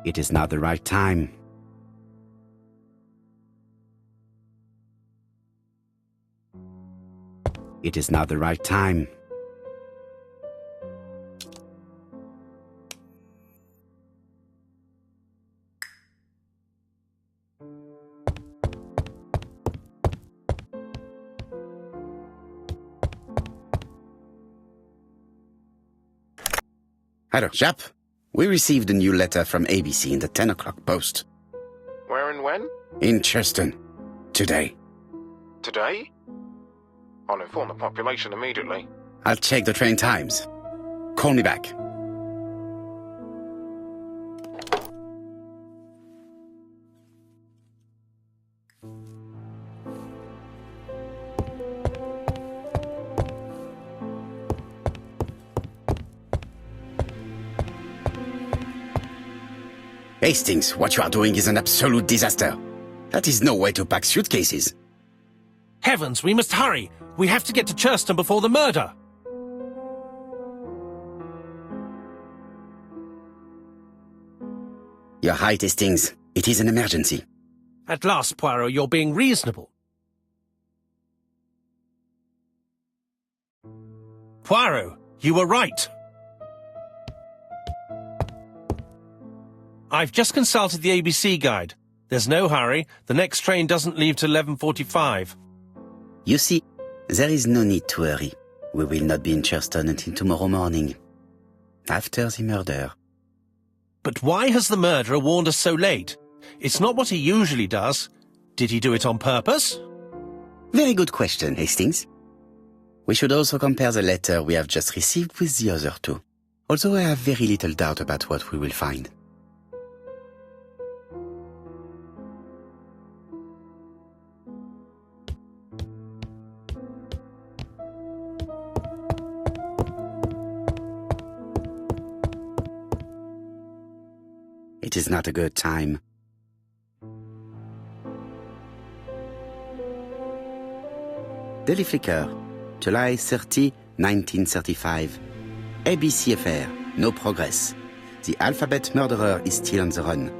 It is not the right time. It is not the right time. Hello, chap. We received a new letter from ABC in the 10 o'clock post. Where and when? In Cheston. Today. Today? I'll inform the population immediately. I'll check the train times. Call me back. Hastings, what you are doing is an absolute disaster. That is no way to pack suitcases. Heavens, we must hurry! We have to get to Churston before the murder! You're right, Hastings. It is an emergency. At last, Poirot, you're being reasonable. Poirot, you were right. I've just consulted the ABC guide. There's no hurry. The next train doesn't leave till 11:45. You see, there is no need to hurry. We will not be in Churston until tomorrow morning. After the murder. But why has the murderer warned us so late? It's not what he usually does. Did he do it on purpose? Very good question, Hastings. We should also compare the letter we have just received with the other two. Although I have very little doubt about what we will find. It is not a good time. Daily Flicker, July 30, 1935. ABC affair, no progress. The alphabet murderer is still on the run.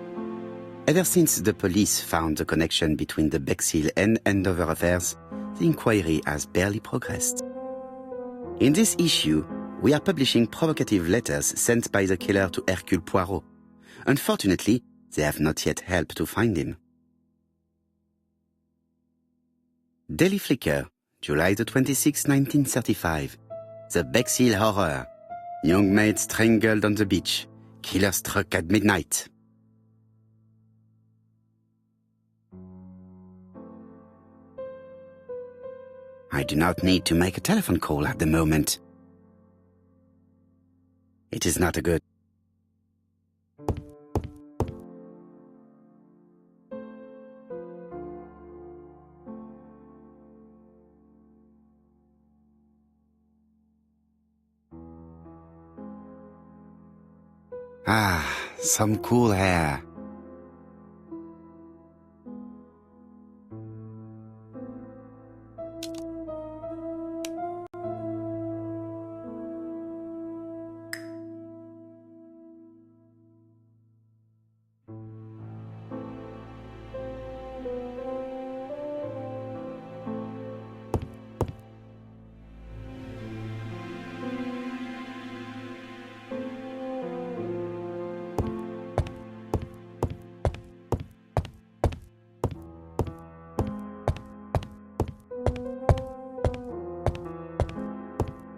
Ever since the police found the connection between the Bexhill and Andover affairs, the inquiry has barely progressed. In this issue, we are publishing provocative letters sent by the killer to Hercule Poirot. Unfortunately, they have not yet helped to find him. Daily Flicker, July the 26th, 1935. The Bexhill Horror. Young maid strangled on the beach. Killer struck at midnight. I do not need to make a telephone call at the moment. It is not a good... Ah, some cool air.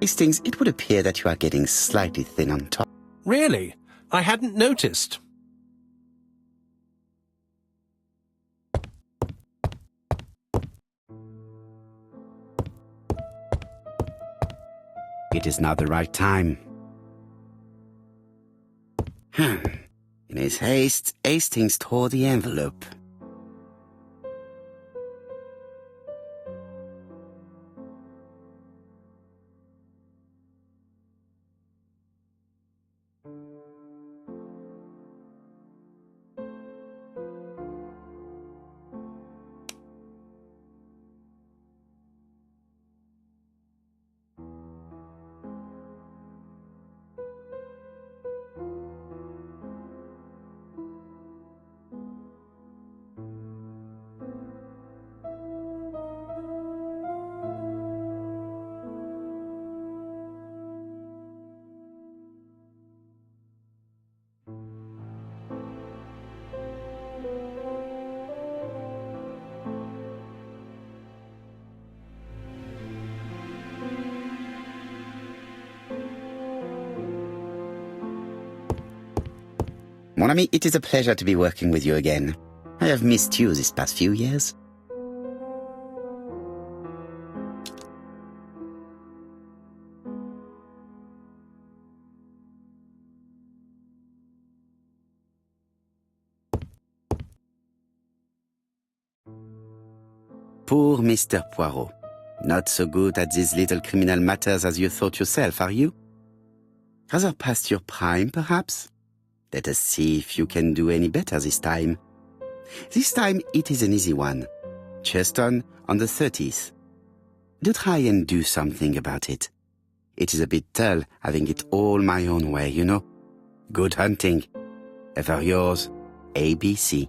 Hastings, it would appear that you are getting slightly thin on top. Really? I hadn't noticed. It is not the right time. In his haste, Hastings tore the envelope. Mon ami, it is a pleasure to be working with you again. I have missed you these past few years. Poor Mr. Poirot. Not so good at these little criminal matters as you thought yourself, are you? Rather past your prime, perhaps? Let us see if you can do any better this time. This time it is an easy one. Cheston on the 30th. Do try and do something about it. It is a bit dull having it all my own way, you know. Good hunting. Ever yours, ABC.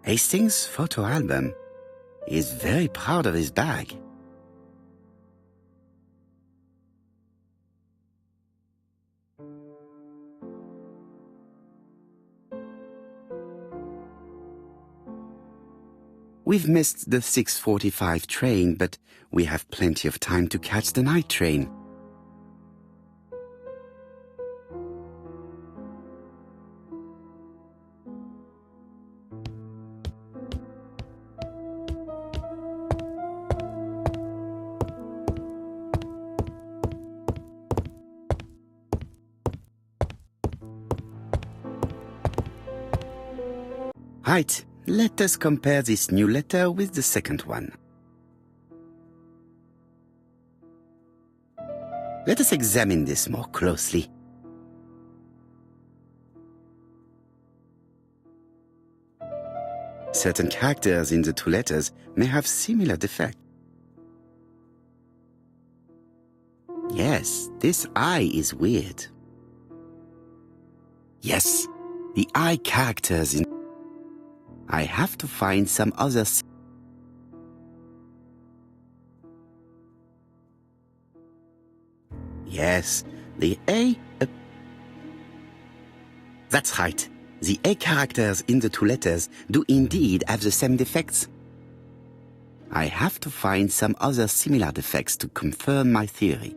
Hastings' photo album. He is very proud of his bag. We've missed the 6:45 train, but we have plenty of time to catch the night train. Right, let us compare this new letter with the second one. Let us examine this more closely. Certain characters in the two letters may have similar defects. Yes, this I is weird. Yes, the I characters in... I have to find some other... Yes, the A... That's right. The A characters in the two letters do indeed have the same defects. I have to find some other similar defects to confirm my theory.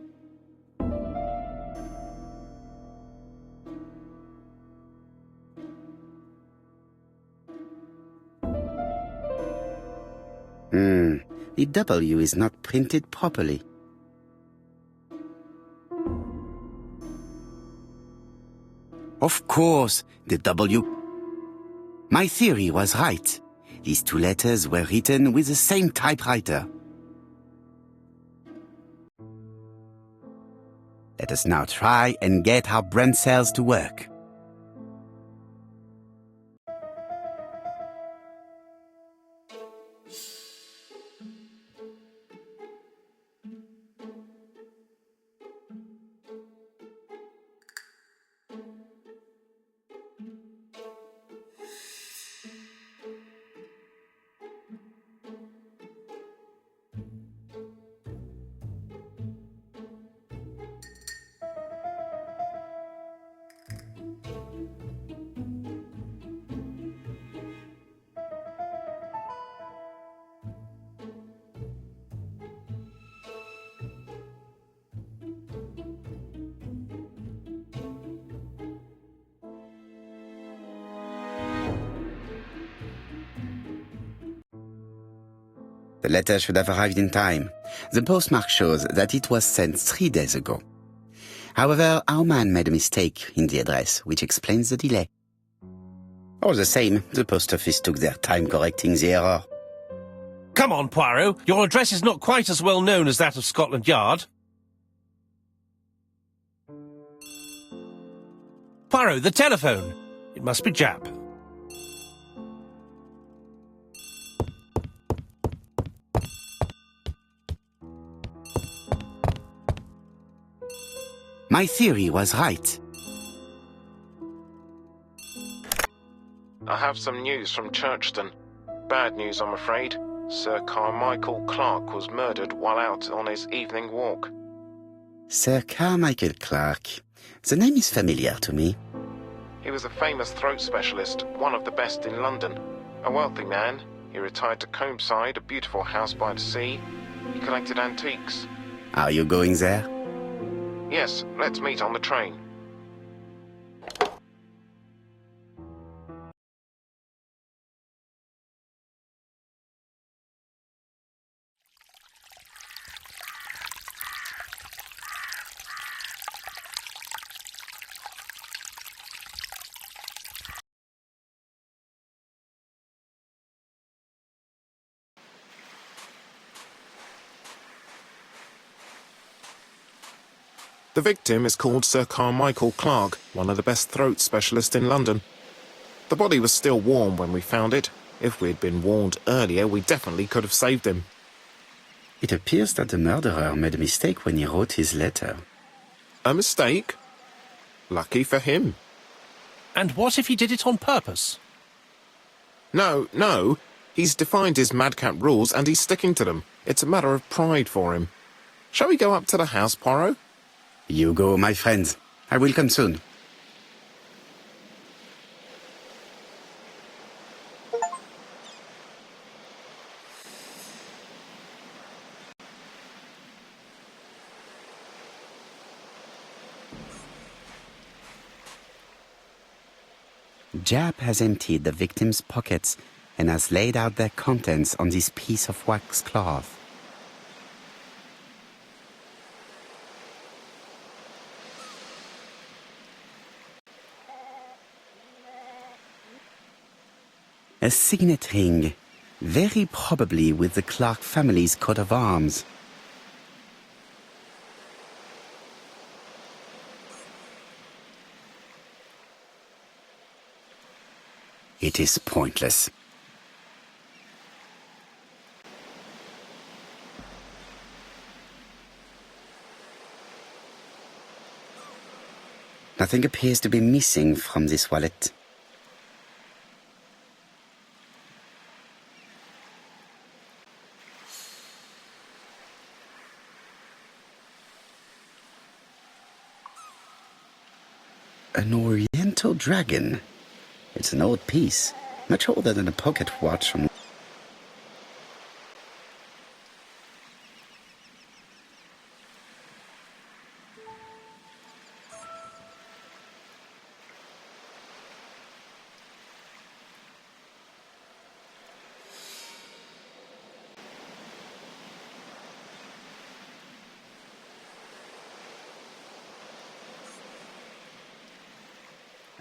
The W is not printed properly. Of course, the W. My theory was right. These two letters were written with the same typewriter. Let us now try and get our brain cells to work. The letter should have arrived in time. The postmark shows that it was sent 3 days ago. However, our man made a mistake in the address, which explains the delay. All the same, the post office took their time correcting the error. Come on, Poirot. Your address is not quite as well known as that of Scotland Yard. Poirot, the telephone. It must be Jap. My theory was right. I have some news from Churchton. Bad news, I'm afraid. Sir Carmichael Clark was murdered while out on his evening walk. Sir Carmichael Clark. The name is familiar to me. He was a famous throat specialist, one of the best in London. A wealthy man, he retired to Combside, a beautiful house by the sea. He collected antiques. Are you going there? Yes, let's meet on the train. The victim is called Sir Carmichael Clark, one of the best throat specialists in London. The body was still warm when we found it. If we'd been warned earlier, we definitely could have saved him. It appears that the murderer made a mistake when he wrote his letter. A mistake? Lucky for him. And what if he did it on purpose? No. He's defined his madcap rules and he's sticking to them. It's a matter of pride for him. Shall we go up to the house, Poirot? You go, my friends. I will come soon. Jap has emptied the victim's pockets and has laid out their contents on this piece of wax cloth. A signet ring, very probably with the Clark family's coat of arms. It is pointless. Nothing appears to be missing from this wallet. An Oriental dragon. It's an old piece, much older than a pocket watch from...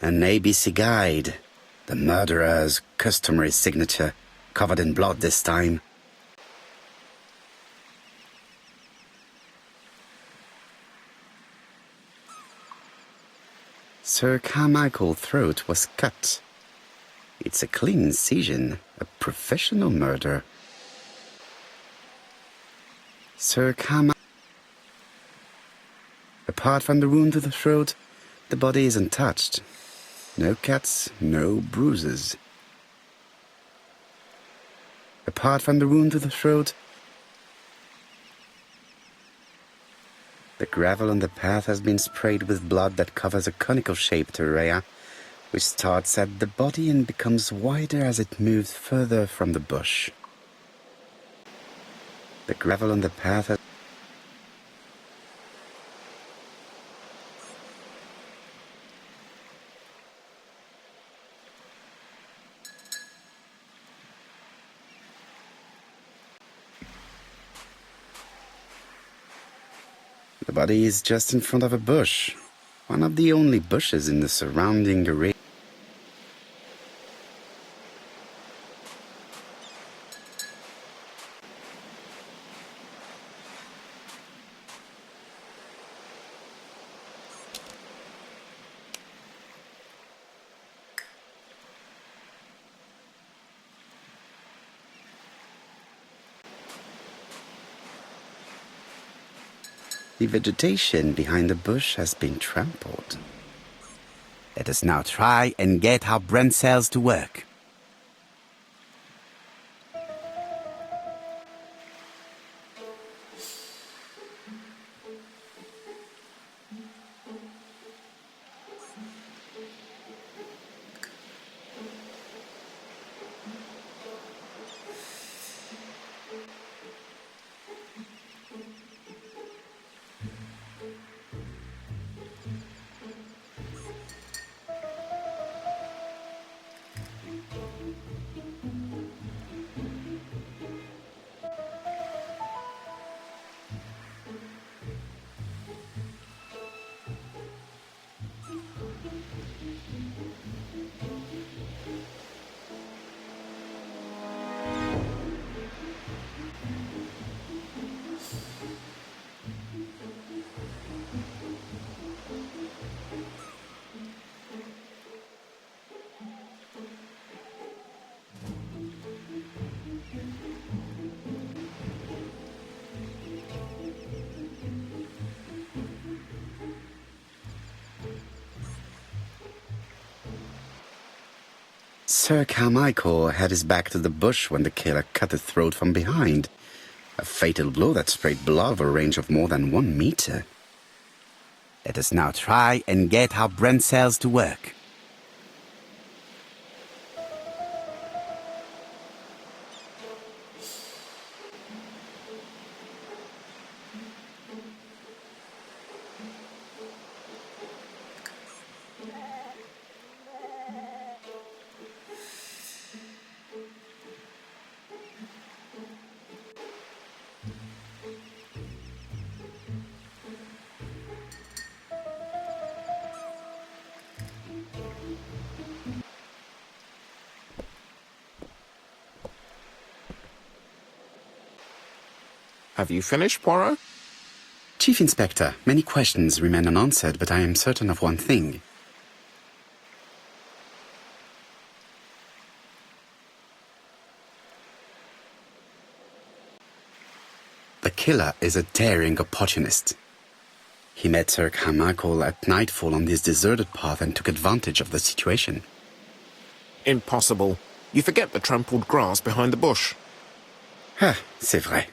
An ABC guide. The murderer's customary signature, covered in blood this time. Sir Carmichael's throat was cut. It's a clean incision, a professional murder. Sir Carmichael... Apart from the wound to the throat, the body is untouched. No cuts, no bruises. Apart from the wound to the throat, the gravel on the path has been sprayed with blood that covers a conical-shaped area, which starts at the body and becomes wider as it moves further from the bush. The gravel on the path has... The body is just in front of a bush. One of the only bushes in the surrounding area. The vegetation behind the bush has been trampled. Let us now try and get our brain cells to work. Sir Carmichael had his back to the bush when the killer cut his throat from behind. A fatal blow that sprayed blood over a range of more than 1 meter. Let us now try and get our brain cells to work. Have you finished, Poirot? Chief Inspector, many questions remain unanswered, but I am certain of one thing. The killer is a daring opportunist. He met Sir Carmichael at nightfall on this deserted path and took advantage of the situation. Impossible. You forget the trampled grass behind the bush. Ah, c'est vrai.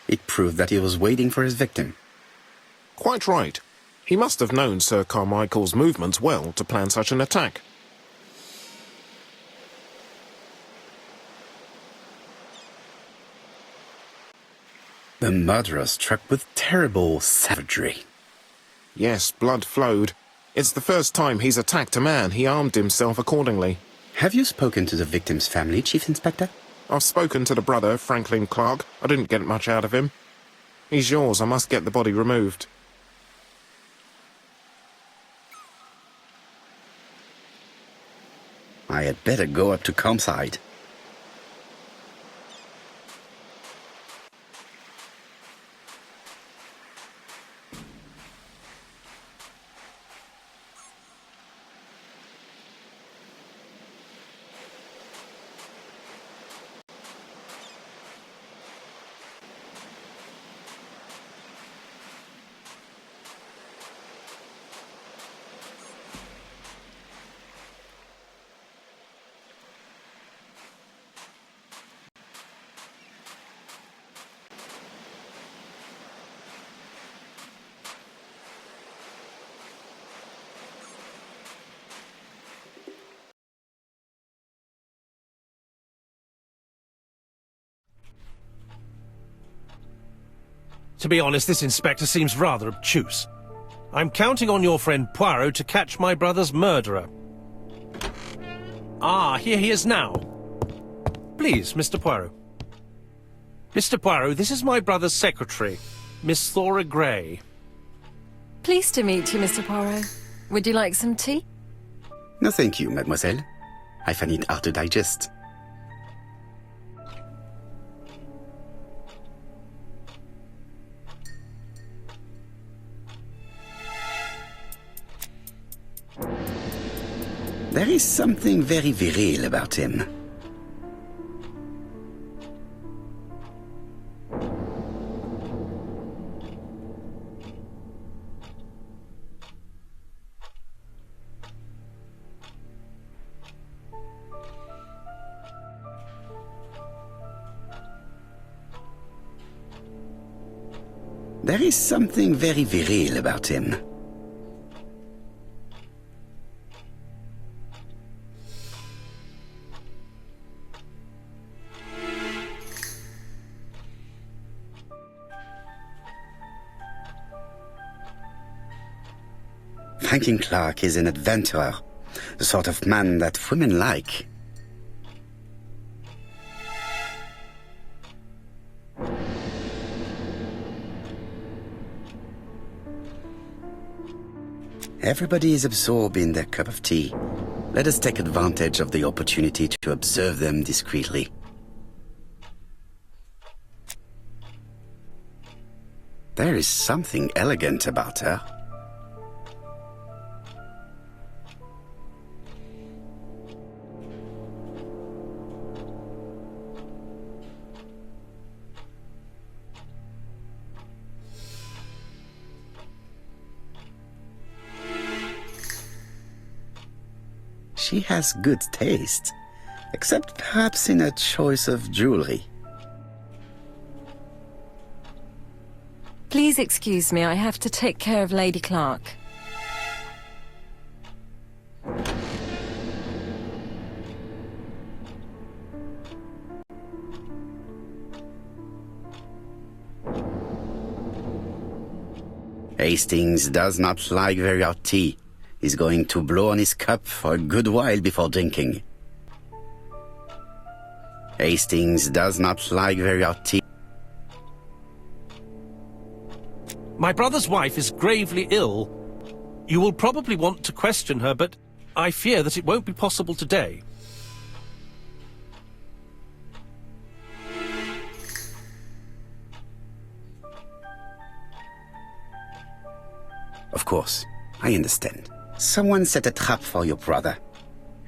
It proved that he was waiting for his victim. Quite right. He must have known Sir Carmichael's movements well to plan such an attack. The murderer struck with terrible savagery. Yes, blood flowed. It's the first time he's attacked a man. He armed himself accordingly. Have you spoken to the victim's family, Chief Inspector? I've spoken to the brother, Franklin Clark. I didn't get much out of him. He's yours. I must get the body removed. I had better go up to campsite. To be honest, this inspector seems rather obtuse. I'm counting on your friend Poirot to catch my brother's murderer. Ah, here he is now. Please, Mr. Poirot. Mr. Poirot, this is my brother's secretary, Miss Thora Gray. Pleased to meet you, Mr. Poirot. Would you like some tea? No thank you, mademoiselle. I find it hard to digest. There is something very viril about him. There is something very viril about him. Franklin Clark is an adventurer, the sort of man that women like. Everybody is absorbed in their cup of tea. Let us take advantage of the opportunity to observe them discreetly. There is something elegant about her. She has good taste, except perhaps in her choice of jewelry. Please excuse me, I have to take care of Lady Clark. Hastings does not like very hot tea. He's going to blow on his cup for a good while before drinking. Hastings does not like very hot tea. My brother's wife is gravely ill. You will probably want to question her, but I fear that it won't be possible today. Of course, I understand. Someone set a trap for your brother.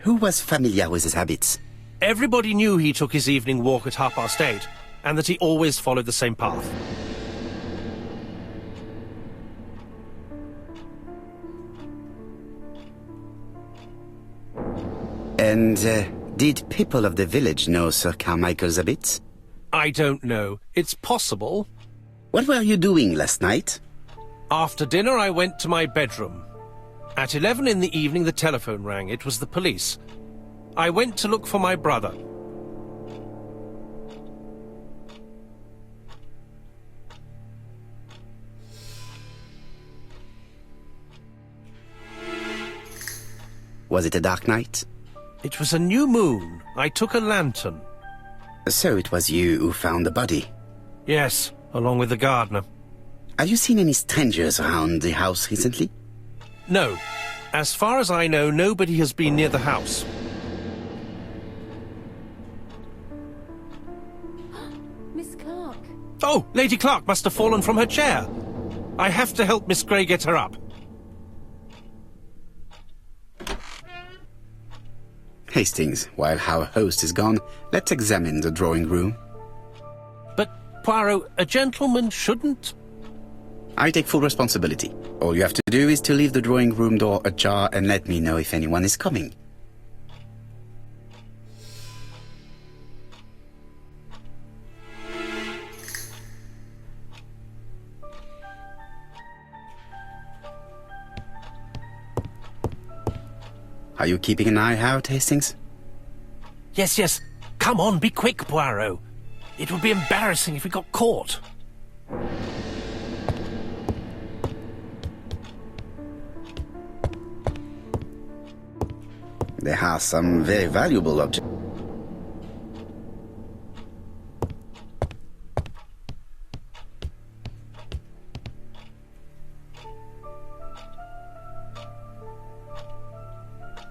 Who was familiar with his habits? Everybody knew he took his evening walk at 8:30, and that he always followed the same path. And did people of the village know Sir Carmichael's habits? I don't know. It's possible. What were you doing last night? After dinner, I went to my bedroom. At 11 in the evening, the telephone rang. It was the police. I went to look for my brother. Was it a dark night? It was a new moon. I took a lantern. So it was you who found the body? Yes, along with the gardener. Have you seen any strangers around the house recently? No. As far as I know, nobody has been near the house. Miss Clark. Oh, Lady Clark must have fallen from her chair. I have to help Miss Grey get her up. Hastings, while our host is gone, let's examine the drawing room. But, Poirot, a gentleman shouldn't... I take full responsibility. All you have to do is to leave the drawing room door ajar and let me know if anyone is coming. Are you keeping an eye out, Hastings? Yes, yes. Come on, be quick, Poirot. It would be embarrassing if we got caught. There are some very valuable objects.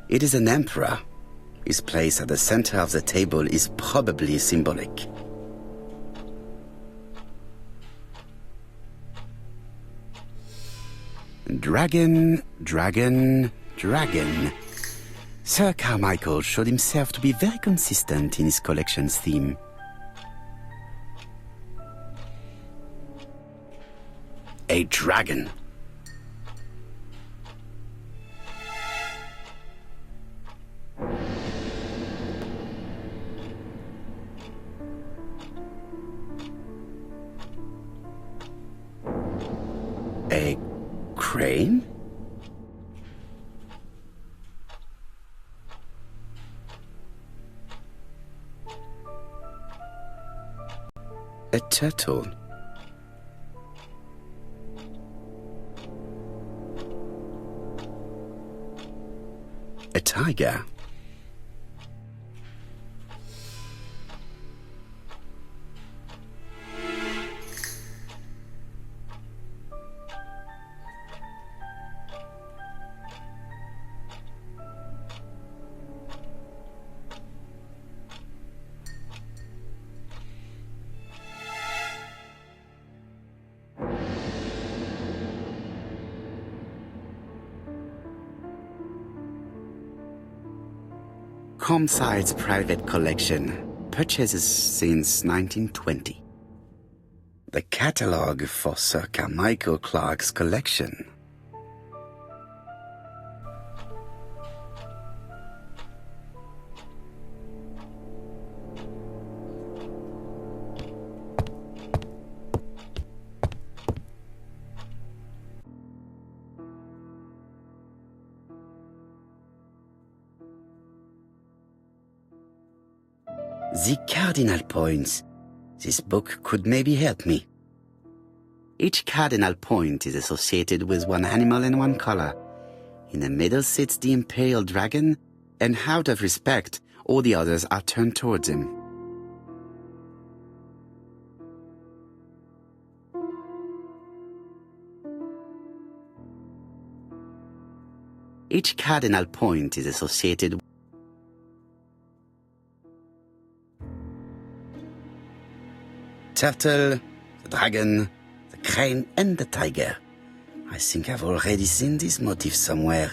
It is an emperor. His place at the center of the table is probably symbolic. Dragon, dragon, dragon. Sir Carmichael showed himself to be very consistent in his collection's theme. A dragon. A crane? A turtle. A tiger. Comside's private collection, purchases since 1920. The catalogue for Sir Carmichael Clark's collection. The cardinal points. This book could maybe help me. Each cardinal point is associated with one animal and one color. In the middle sits the imperial dragon, and out of respect, all the others are turned towards him. Each cardinal point is associated turtle, the dragon, the crane, and the tiger. I think I've already seen this motif somewhere.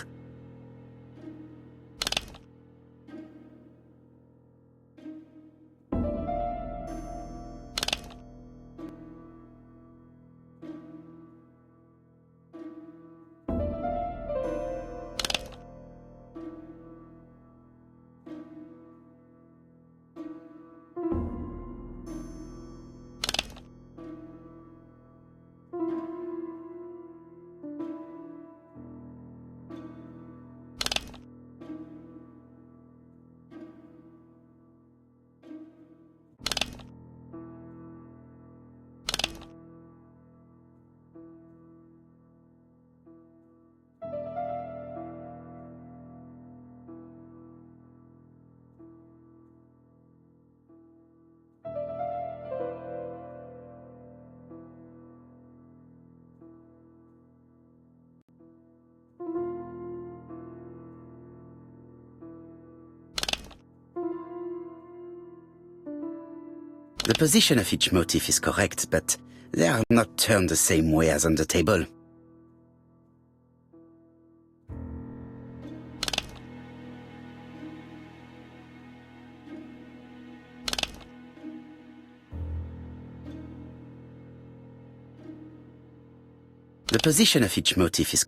The position of each motif is correct, but they are not turned the same way as on the table. The position of each motif is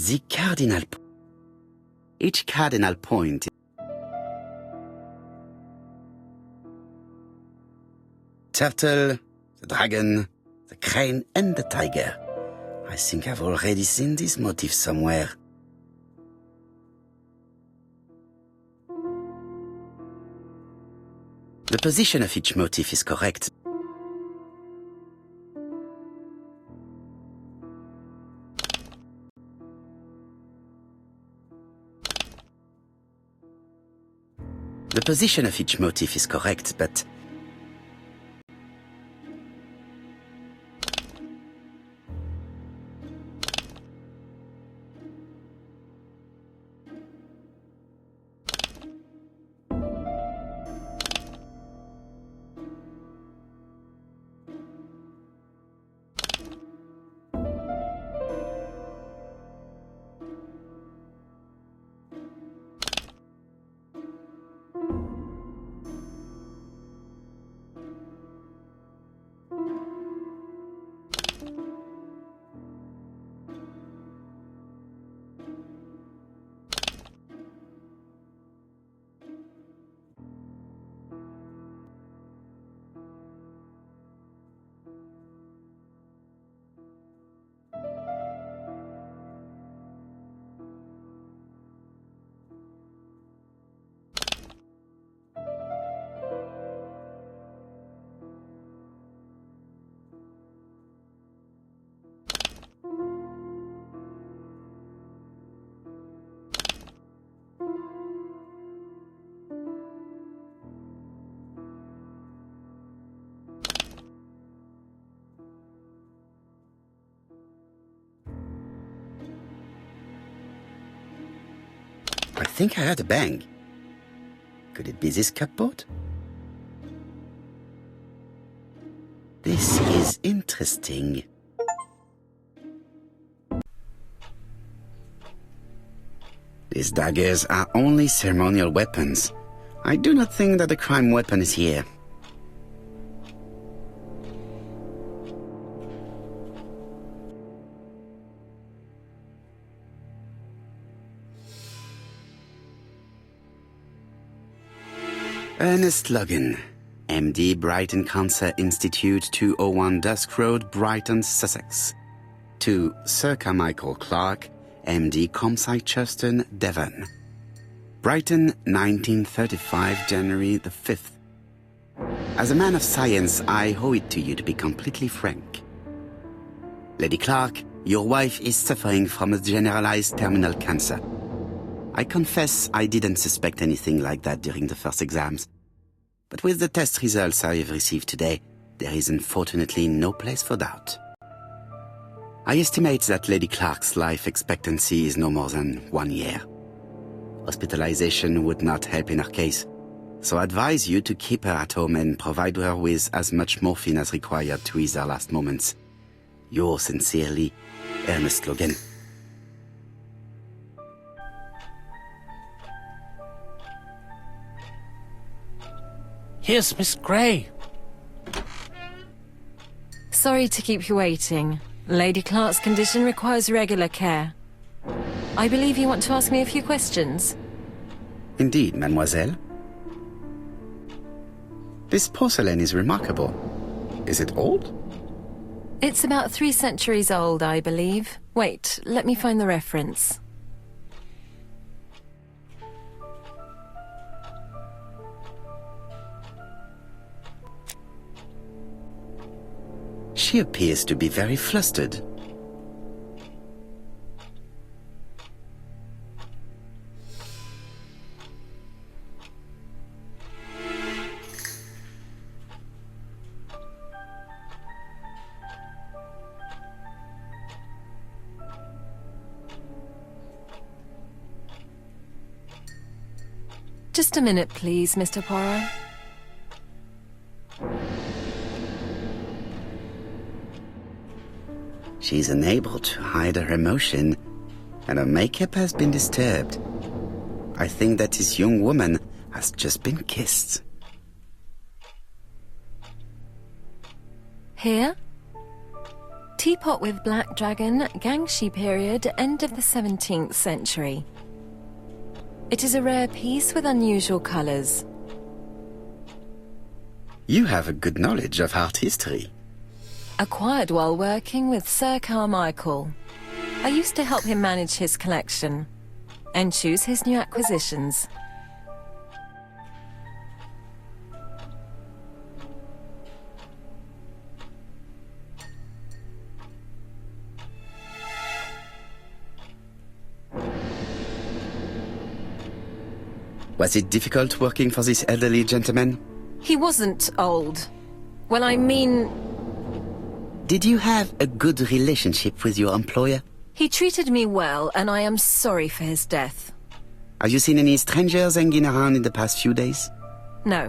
The cardinal point. Each cardinal point. Turtle, the dragon, the crane and the tiger. I think I've already seen this motif somewhere. The position of each motif is correct. The position of each motif is correct, but I think I heard a bang. Could it be this cupboard? This is interesting. These daggers are only ceremonial weapons. I do not think that the crime weapon is here. Ernest Logan, MD, Brighton Cancer Institute, 201 Dusk Road, Brighton, Sussex. To Sir Carmichael Clark, MD, Comside Churton, Devon. Brighton, 1935, January the 5th. As a man of science, I owe it to you to be completely frank. Lady Clark, your wife is suffering from a generalized terminal cancer. I confess I didn't suspect anything like that during the first exams. But with the test results I have received today, there is unfortunately no place for doubt. I estimate that Lady Clark's life expectancy is no more than 1 year. Hospitalization would not help in her case, so I advise you to keep her at home and provide her with as much morphine as required to ease her last moments. Yours sincerely, Ernest Logan. Here's Miss Gray. Sorry to keep you waiting. Lady Clark's condition requires regular care. I believe you want to ask me a few questions. Indeed, mademoiselle. This porcelain is remarkable. Is it old? It's about 3 centuries old, I believe. Wait, let me find the reference. She appears to be very flustered. Just a minute, please, Mr. Poirot. She's unable to hide her emotion, and her makeup has been disturbed. I think that this young woman has just been kissed. Here? Teapot with black dragon, Gangxi period, end of the 17th century. It is a rare piece with unusual colours. You have a good knowledge of art history. Acquired while working with Sir Carmichael. I used to help him manage his collection and choose his new acquisitions. Was it difficult working for this elderly gentleman? He wasn't old. Well, I mean... Did you have a good relationship with your employer? He treated me well, and I am sorry for his death. Have you seen any strangers hanging around in the past few days? No.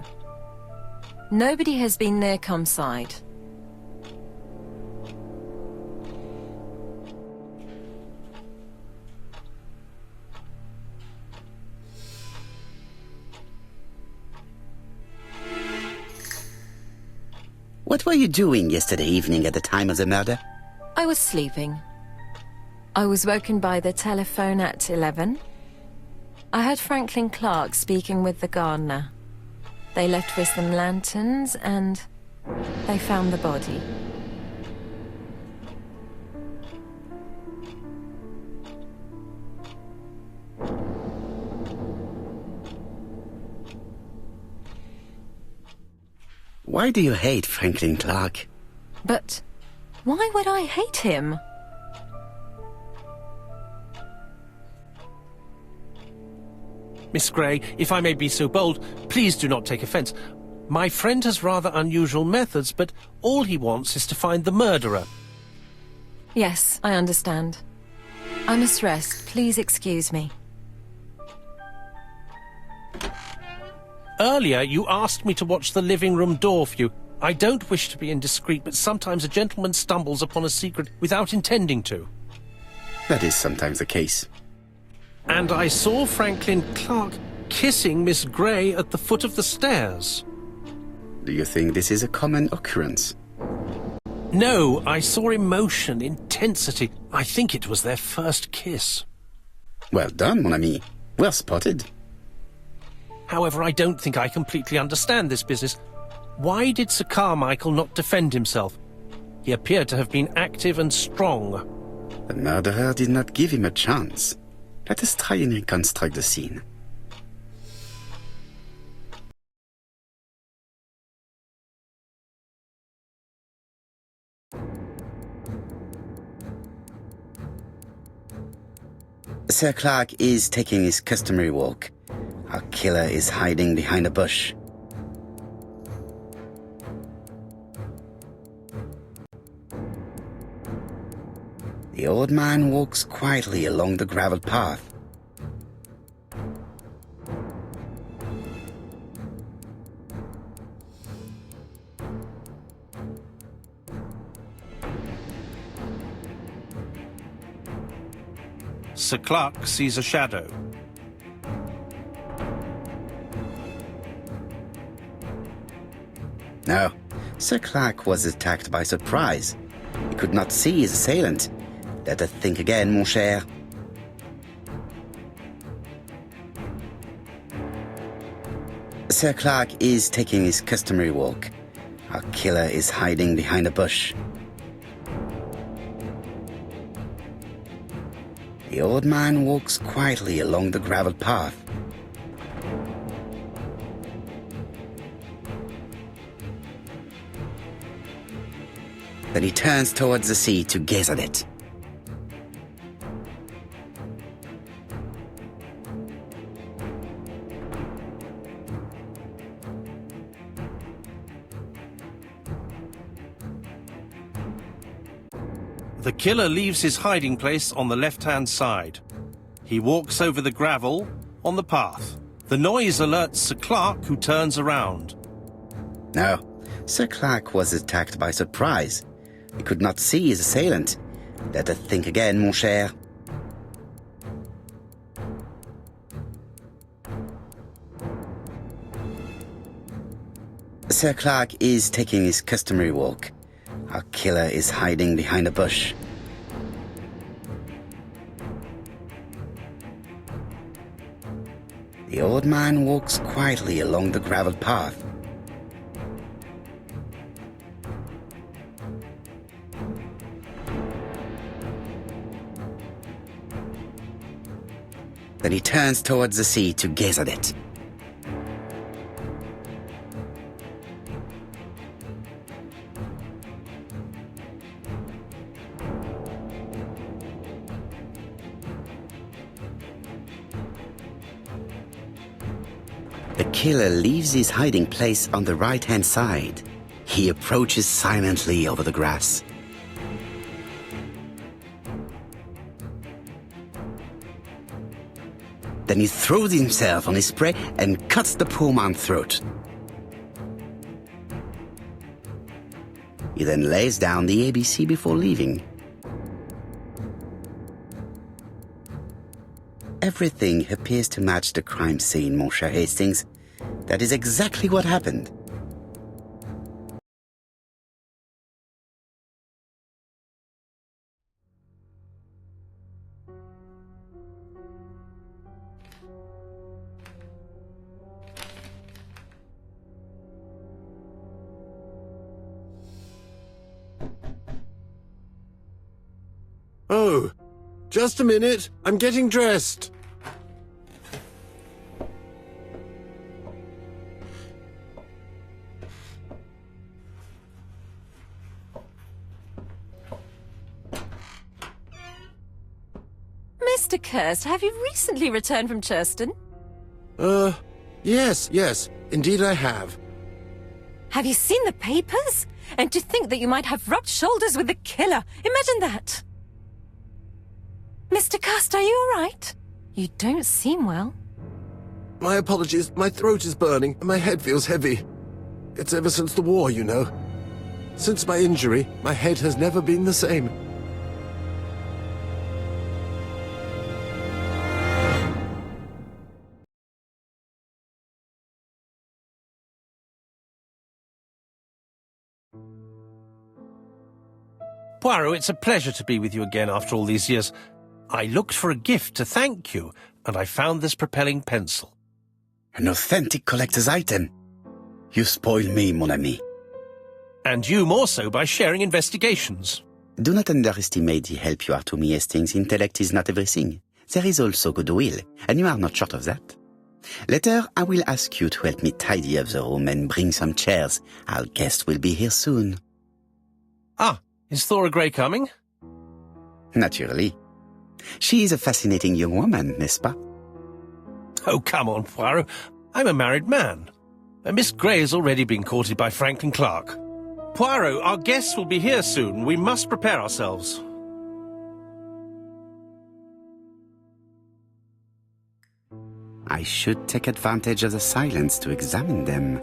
Nobody has been near Comside. What were you doing yesterday evening at the time of the murder? I was sleeping. I was woken by the telephone at 11. I heard Franklin Clark speaking with the gardener. They left with some lanterns and they found the body. Why do you hate Franklin Clark? But why would I hate him? Miss Gray, if I may be so bold, please do not take offence. My friend has rather unusual methods, but all he wants is to find the murderer. Yes, I understand. I must rest. Please excuse me. Earlier, you asked me to watch the living room door for you. I don't wish to be indiscreet, but sometimes a gentleman stumbles upon a secret without intending to. That is sometimes the case. And I saw Franklin Clark kissing Miss Gray at the foot of the stairs. Do you think this is a common occurrence? No, I saw emotion, intensity. I think it was their first kiss. Well done, mon ami. Well spotted. However, I don't think I completely understand this business. Why did Sir Carmichael not defend himself? He appeared to have been active and strong. The murderer did not give him a chance. Let us try and reconstruct the scene. Sir Clark is taking his customary walk. Our killer is hiding behind a bush. The old man walks quietly along the gravel path. Sir Clark sees a shadow. No, Sir Clark was attacked by surprise. He could not see his assailant. Let us think again, mon cher. Sir Clark is taking his customary walk. Our killer is hiding behind a bush. The old man walks quietly along the gravel path. Then he turns towards the sea to gaze at it. The killer leaves his hiding place on the left-hand side. He walks over the gravel on the path. The noise alerts Sir Clark, who turns around. No, Sir Clark was attacked by surprise. He could not see his assailant. Let us think again, mon cher. Sir Clark is taking his customary walk. Our killer is hiding behind a bush. The old man walks quietly along the gravel path. Then he turns towards the sea to gaze at it. The killer leaves his hiding place on the right-hand side. He approaches silently over the grass. Then he throws himself on his prey and cuts the poor man's throat. He then lays down the ABC before leaving. Everything appears to match the crime scene, mon cher Hastings. That is exactly what happened. Oh, just a minute. I'm getting dressed. Mr. Kirst, have you recently returned from Churston? Yes. Indeed I have. Have you seen the papers? And to think that you might have rubbed shoulders with the killer. Imagine that. Mr. Kirst, are you all right? You don't seem well. My apologies. My throat is burning and my head feels heavy. It's ever since the war, you know. Since my injury, my head has never been the same. Poirot, it's a pleasure to be with you again after all these years. I looked for a gift to thank you, and I found this propelling pencil. An authentic collector's item. You spoil me, mon ami. And you more so by sharing investigations. Do not underestimate the help you are to me, Hastings. Intellect is not everything. There is also goodwill, and you are not short of that. Later, I will ask you to help me tidy up the room and bring some chairs. Our guest will be here soon. Ah, is Thora Grey coming? Naturally. She is a fascinating young woman, n'est-ce pas? Oh, come on, Poirot. I'm a married man. And Miss Grey has already been courted by Franklin Clark. Poirot, our guests will be here soon. We must prepare ourselves. I should take advantage of the silence to examine them.